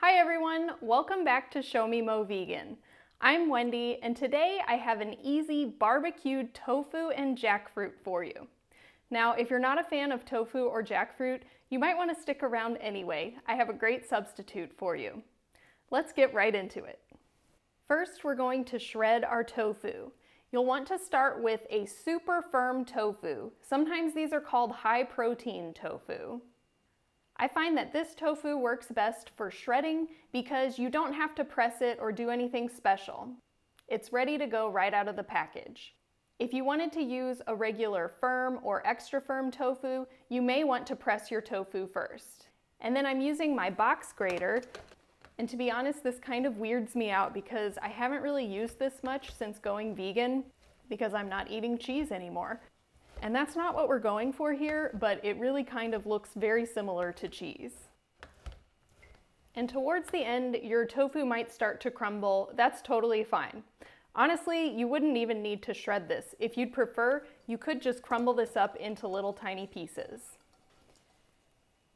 Hi everyone, welcome back to Show Me Mo Vegan. I'm Wendy, and today I have an easy barbecued tofu and jackfruit for you. Now, if you're not a fan of tofu or jackfruit, you might want to stick around anyway. I have a great substitute for you. Let's get right into it. First, we're going to shred our tofu. You'll want to start with a super firm tofu. Sometimes these are called high protein tofu. I find that this tofu works best for shredding because you don't have to press it or do anything special. It's ready to go right out of the package. If you wanted to use a regular firm or extra firm tofu, you may want to press your tofu first. And then I'm using my box grater, and to be honest, this kind of weirds me out because I haven't really used this much since going vegan because I'm not eating cheese anymore. And that's not what we're going for here, but it really kind of looks very similar to cheese. And towards the end, your tofu might start to crumble. That's totally fine. Honestly, you wouldn't even need to shred this. If you'd prefer, you could just crumble this up into little tiny pieces.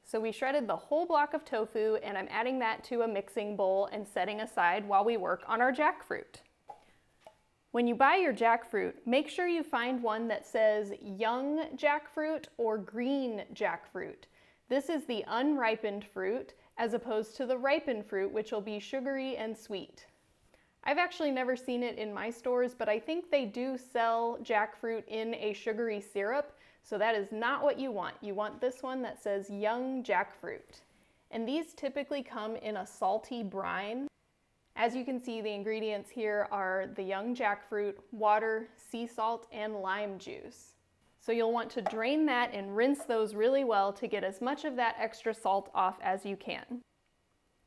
So we shredded the whole block of tofu, and I'm adding that to a mixing bowl and setting aside while we work on our jackfruit. When you buy your jackfruit, make sure you find one that says young jackfruit or green jackfruit. This is the unripened fruit as opposed to the ripened fruit, which will be sugary and sweet. I've actually never seen it in my stores, but I think they do sell jackfruit in a sugary syrup, so that is not what you want. You want this one that says young jackfruit. And these typically come in a salty brine. As you can see, the ingredients here are the young jackfruit, water, sea salt, and lime juice. So you'll want to drain that and rinse those really well to get as much of that extra salt off as you can.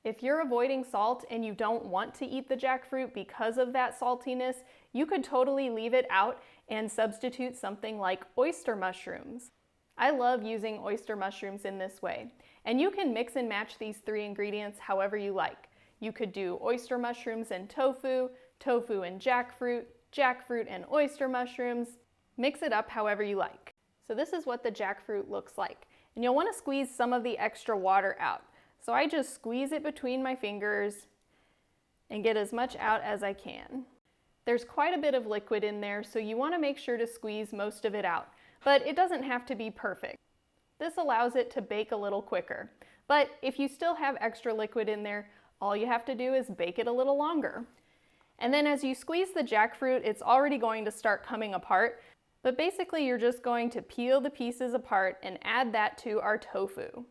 If you're avoiding salt and you don't want to eat the jackfruit because of that saltiness, you could totally leave it out and substitute something like oyster mushrooms. I love using oyster mushrooms in this way. And you can mix and match these three ingredients however you like. You could do oyster mushrooms and tofu, tofu and jackfruit, jackfruit and oyster mushrooms. Mix it up however you like. So this is what the jackfruit looks like. And you'll want to squeeze some of the extra water out. So I just squeeze it between my fingers and get as much out as I can. There's quite a bit of liquid in there, so you want to make sure to squeeze most of it out. But it doesn't have to be perfect. This allows it to bake a little quicker. But if you still have extra liquid in there, all you have to do is bake it a little longer. And then as you squeeze the jackfruit, it's already going to start coming apart. But basically you're just going to peel the pieces apart and add that to our tofu.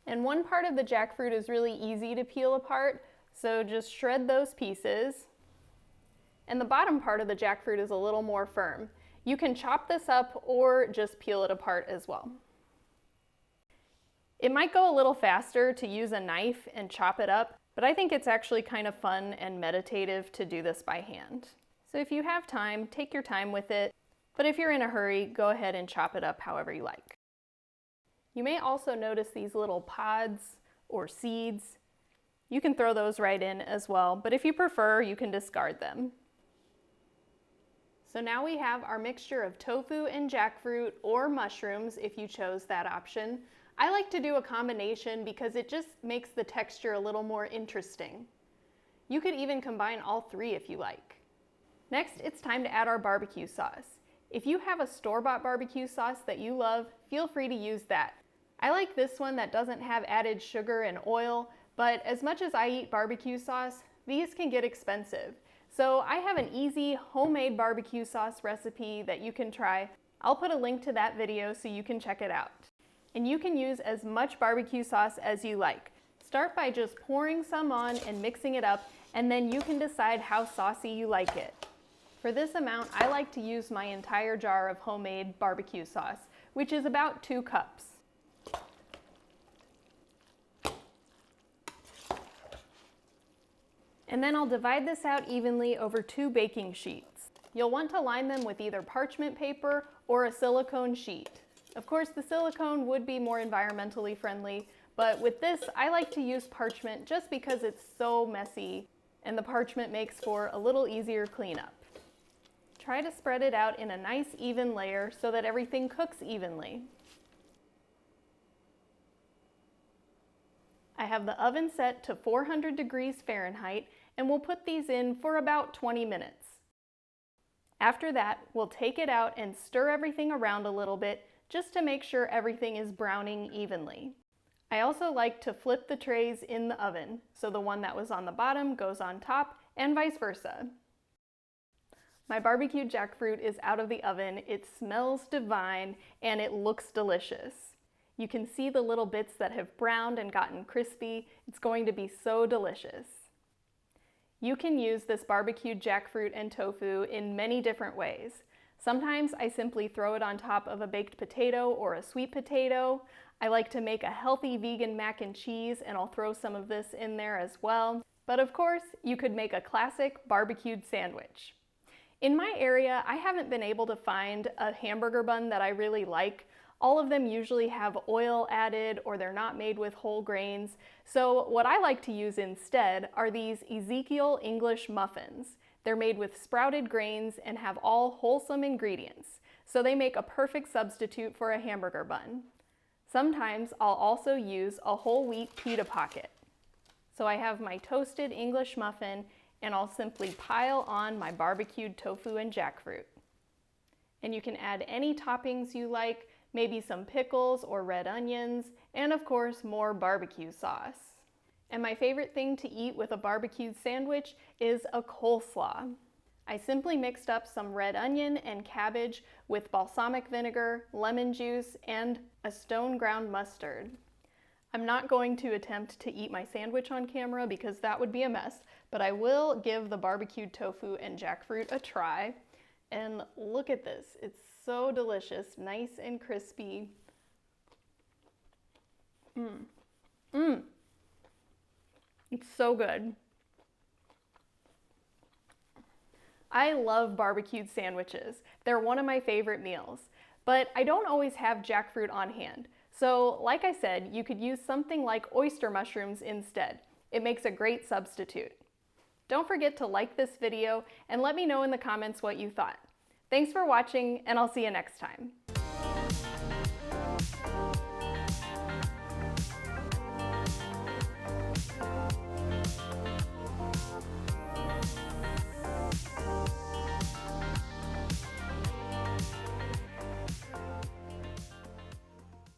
And one part of the jackfruit is really easy to peel apart, so just shred those pieces. And the bottom part of the jackfruit is a little more firm. You can chop this up or just peel it apart as well. It might go a little faster to use a knife and chop it up, but I think it's actually kind of fun and meditative to do this by hand. So if you have time, take your time with it, but if you're in a hurry, go ahead and chop it up however you like. You may also notice these little pods or seeds. You can throw those right in as well, but if you prefer, you can discard them. So now we have our mixture of tofu and jackfruit or mushrooms if you chose that option. I like to do a combination because it just makes the texture a little more interesting. You could even combine all three if you like. Next, it's time to add our barbecue sauce. If you have a store-bought barbecue sauce that you love, feel free to use that. I like this one that doesn't have added sugar and oil, but as much as I eat barbecue sauce, these can get expensive. So I have an easy homemade barbecue sauce recipe that you can try. I'll put a link to that video so you can check it out. And you can use as much barbecue sauce as you like. Start by just pouring some on and mixing it up, and then you can decide how saucy you like it. For this amount, I like to use my entire jar of homemade barbecue sauce, which is about 2 cups. And then I'll divide this out evenly over 2 baking sheets. You'll want to line them with either parchment paper or a silicone sheet. Of course, the silicone would be more environmentally friendly, but with this, I like to use parchment just because it's so messy, and the parchment makes for a little easier cleanup. Try to spread it out in a nice even layer so that everything cooks evenly. I have the oven set to 400 degrees Fahrenheit, and we'll put these in for about 20 minutes. After that, we'll take it out and stir everything around a little bit just to make sure everything is browning evenly. I also like to flip the trays in the oven, so the one that was on the bottom goes on top and vice versa. My barbecued jackfruit is out of the oven, it smells divine, and it looks delicious. You can see the little bits that have browned and gotten crispy. It's going to be so delicious. You can use this barbecued jackfruit and tofu in many different ways. Sometimes I simply throw it on top of a baked potato or a sweet potato. I like to make a healthy vegan mac and cheese, and I'll throw some of this in there as well. But of course, you could make a classic barbecued sandwich. In my area, I haven't been able to find a hamburger bun that I really like. All of them usually have oil added or they're not made with whole grains. So what I like to use instead are these Ezekiel English muffins. They're made with sprouted grains and have all wholesome ingredients. So they make a perfect substitute for a hamburger bun. Sometimes I'll also use a whole wheat pita pocket. So I have my toasted English muffin and I'll simply pile on my barbecued tofu and jackfruit. And you can add any toppings you like, maybe some pickles or red onions, and of course more barbecue sauce. And my favorite thing to eat with a barbecued sandwich is a coleslaw. I simply mixed up some red onion and cabbage with balsamic vinegar, lemon juice, and a stone ground mustard. I'm not going to attempt to eat my sandwich on camera because that would be a mess, but I will give the barbecued tofu and jackfruit a try. And look at this, it's so delicious, nice and crispy. It's so good. I love barbecued sandwiches. They're one of my favorite meals, but I don't always have jackfruit on hand. So like I said, you could use something like oyster mushrooms instead. It makes a great substitute. Don't forget to like this video and let me know in the comments what you thought. Thanks for watching, and I'll see you next time.